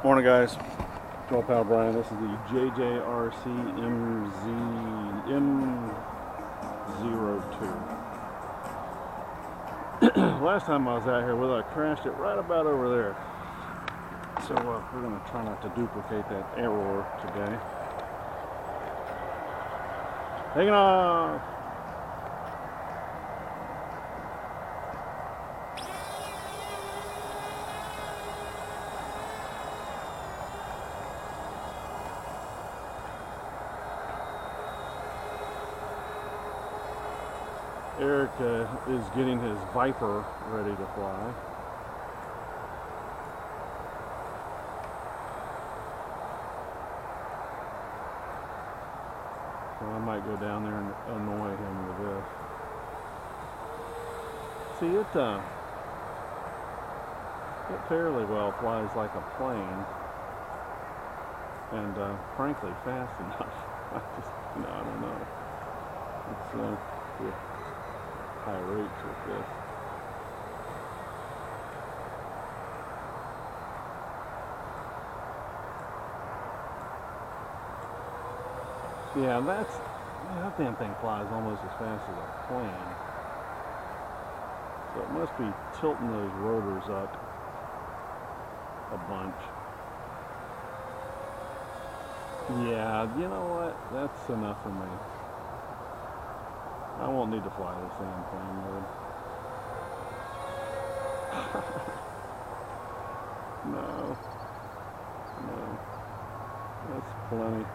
Morning, guys. Joel Pal Brian. This is the JJRC M02. Last time I was out here with it, I crashed it right about over there. So we're going to try not to duplicate that error today. Taking off! Eric is getting his Viper ready to fly. So I might go down there and annoy him with this. See, it fairly well flies like a plane, and frankly fast enough. I don't know. It's high rates with this. Yeah, that damn thing flies almost as fast as a plane. So it must be tilting those rotors up a bunch. Yeah, you know what? That's enough for me. I won't need to fly this thing in plane mode. No. That's plenty.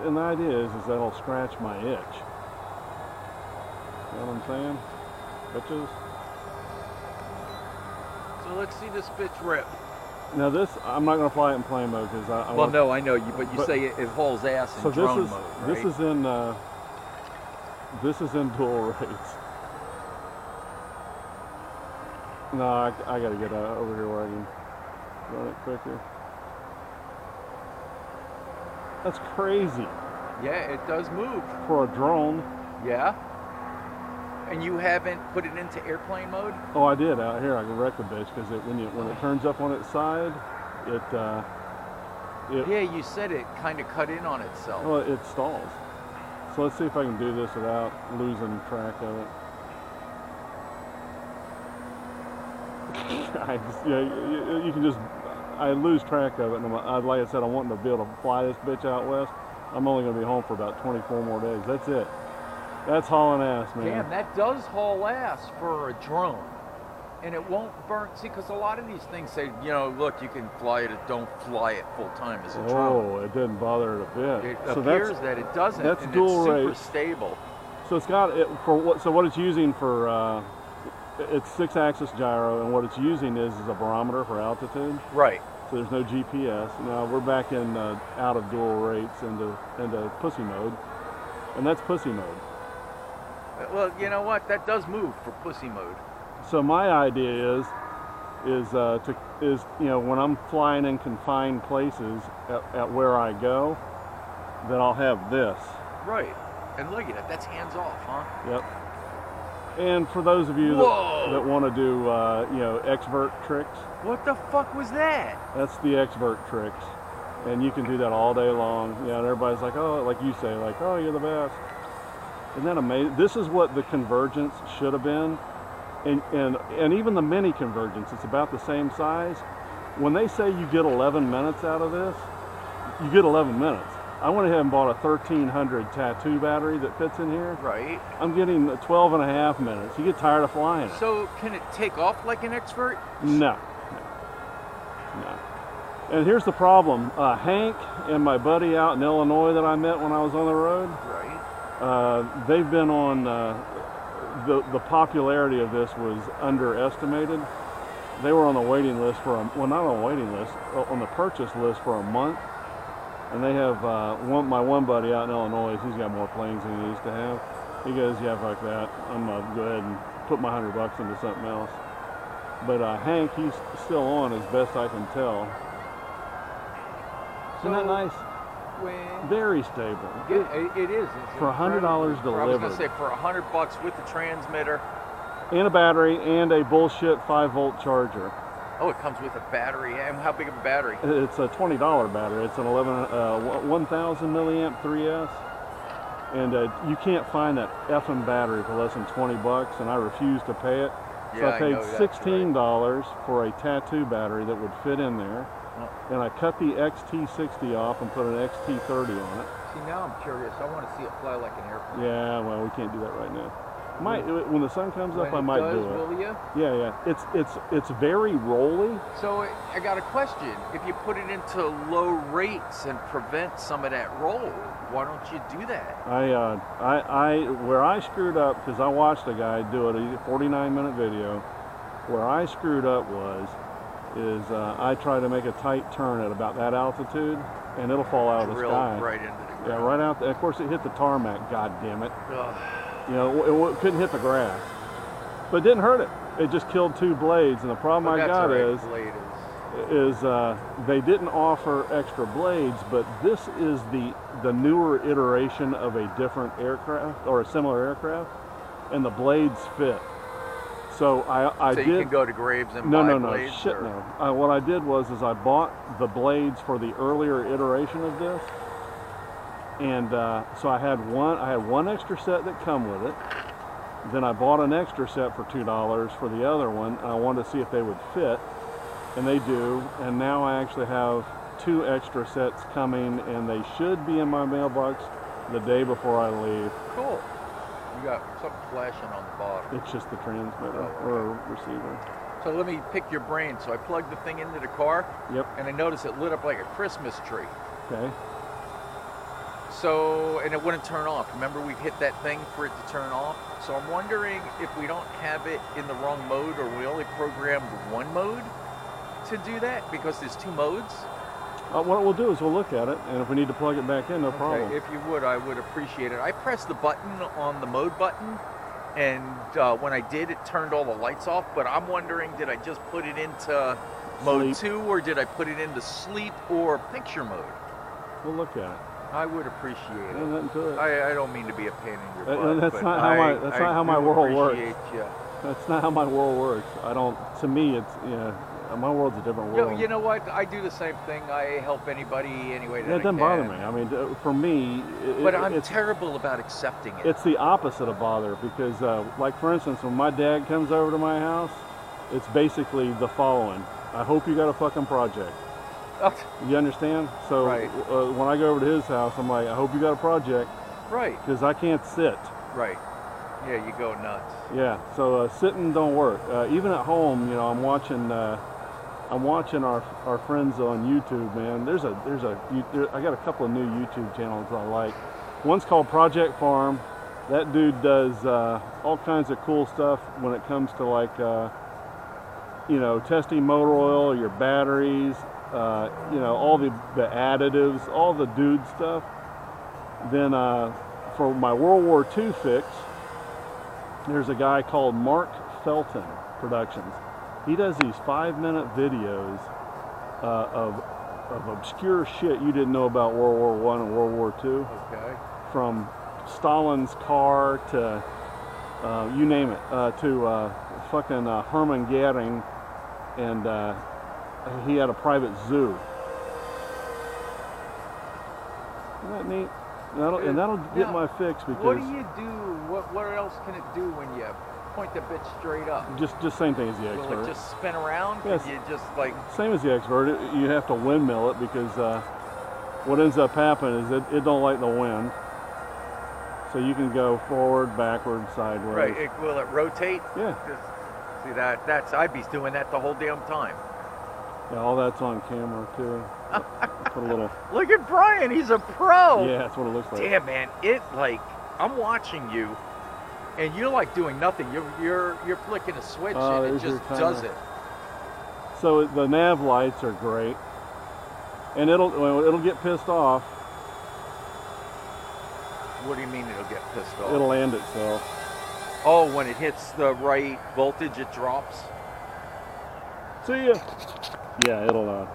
And the idea is that'll scratch my itch. You know what I'm saying? Bitches. So let's see this bitch rip. Now this, I'm not going to fly it in plane mode because Well, no, I know you, but you say it hauls ass in drone mode, right? This is in dual rates. No, I got to get over here where I can run it quicker. That's crazy. Yeah, it does move. For a drone. Yeah. And you haven't put it into airplane mode? Oh, I did out here. I can wreck the bitch because when it turns up on its side, yeah, you said it kind of cut in on itself. Well, it stalls. So let's see if I can do this without losing track of it. You can just. I lose track of it, and like I said, I want to be able to fly this bitch out west. I'm only going to be home for about 24 more days. That's it. That's hauling ass, man. Damn, that does haul ass for a drone. And it won't burn. See, because a lot of these things say, look, you can fly it, don't fly it full time as a drone. Oh, it didn't bother it a bit. It appears that it doesn't. That's and dual it's super rate. stable. So it's got it for what? So what it's using for? It's 6-axis gyro, and what it's using is a barometer for altitude. Right. So there's no GPS. Now we're back in out of dual rates into pussy mode, and that's pussy mode. Well, you know what? That does move for pussy mode. So my idea is when I'm flying in confined places at where I go, that I'll have this. Right. And look at it. That's hands off, huh? Yep. And for those of you that want to do expert tricks. What the fuck was that? That's the expert tricks, and you can do that all day long. Yeah, and everybody's like, oh, like you say, like, oh, you're the best. Isn't that amazing? This is what the convergence should have been, and even the mini convergence, it's about the same size. When they say you get 11 minutes out of this, you get 11 minutes. I went ahead and bought a 1300 tattoo battery that fits in here. Right. I'm getting 12 and a half minutes. You get tired of flying it. So can it take off like an expert? No. And here's the problem. Hank and my buddy out in Illinois that I met when I was on the road. Right. They've been on, the popularity of this was underestimated. They were on the waiting list not on the waiting list, on the purchase list for a month. And they have, my one buddy out in Illinois, he's got more planes than he used to have. He goes, yeah, fuck that. I'm going to go ahead and put my $100 into something else. But Hank, he's still on as best I can tell. Isn't that nice? Very stable. Yeah, it is. For $100 delivered. I was going to say for $100 with the transmitter and a battery and a bullshit 5-volt charger. Oh, it comes with a battery. And how big of a battery? It's a $20 battery. It's an 1000 milliamp 3S, and you can't find that effing battery for less than 20 bucks, and I refuse to pay it. So Yeah, I paid know that's $16 right. for a tattoo battery that would fit in there, and I cut the XT60 off and put an XT30 on it. See, now I'm curious. I want to see it fly like an airplane. Yeah, well, we can't do that right now. Might when the sun comes up, When I might does, do it. Will you? Yeah. It's very rolly. So I got a question. If you put it into low rates and prevent some of that roll, why don't you do that? Where I screwed up, because I watched a guy do it, a 49-minute video. Where I screwed up is I tried to make a tight turn at about that altitude, and it'll fall out of the Drilled sky. right into the ground. Yeah, right out. Of course, it hit the tarmac. God damn it. Ugh. You know, it couldn't hit the grass, but it didn't hurt it. It just killed 2 blades, and the problem I got is they didn't offer extra blades, but this is the newer iteration of a different aircraft or a similar aircraft, and the blades fit. So I did. You can go to Graves and buy blades? No, shit no. What I did was I bought the blades for the earlier iteration of this. And so I had one extra set that come with it. Then I bought an extra set for $2 for the other one, and I wanted to see if they would fit, and they do. And now I actually have 2 extra sets coming, and they should be in my mailbox the day before I leave. Cool. You got something flashing on the bottom. It's just the transmitter okay. or receiver. So let me pick your brain. So I plugged the thing into the car. Yep. And I noticed it lit up like a Christmas tree. Okay. So, and it wouldn't turn off. Remember, we hit that thing for it to turn off? So I'm wondering if we don't have it in the wrong mode, or we only programmed one mode to do that, because there's 2 modes. What we'll do is we'll look at it, and if we need to plug it back in, no problem. If you would, I would appreciate it. I pressed the button on the mode button, and when I did, it turned all the lights off, but I'm wondering, did I just put it into mode 2, or did I put it into sleep or picture mode? We'll look at it. I would appreciate it. Nothing to it. I don't mean to be a pain in your butt. That's not how my world works. You. That's not how my world works. To me, it's, my world's a different world. You know what? I do the same thing. I help anybody any way that I it doesn't can. bother me. I mean, for me... But I'm terrible about accepting it. It's the opposite of bother, because, like, for instance, when my dad comes over to my house, it's basically the following. I hope you got a fucking project. You understand? So right. When I go over to his house, I'm like, I hope you got a project. Right. Because I can't sit. Right. Yeah, you go nuts. Yeah. So sitting don't work. Even at home, I'm watching our friends on YouTube. Man, I got a couple of new YouTube channels I like. One's called Project Farm. That dude does all kinds of cool stuff when it comes to like testing motor oil, your batteries. All the additives, all the dude stuff. Then for my World War II fix, there's a guy called Mark Felton Productions. He does these 5-minute videos of obscure shit you didn't know about World War I and World War II. Okay. From Stalin's car to you name it, to fucking Hermann Goering, and he had a private zoo. Isn't that neat? That'll get my fix, because... What do you do? What else can it do when you point the bitch straight up? Just same thing as the Expert. Will it just spin around? Yes. You just like... Same as the Expert. You have to windmill it, because what ends up happening is it don't like the wind. So you can go forward, backward, sideways. Right. Will it rotate? Yeah. See, I'd be doing that the whole damn time. Yeah, all that's on camera too. Put a little. Look at Brian, he's a pro. Yeah, that's what it looks like. Damn, man, I'm watching you, and you're like doing nothing. You're flicking a switch, and it just does it. So the nav lights are great, and it'll get pissed off. What do you mean it'll get pissed off? It'll land itself. Oh, when it hits the right voltage, it drops. See ya. Yeah, it'll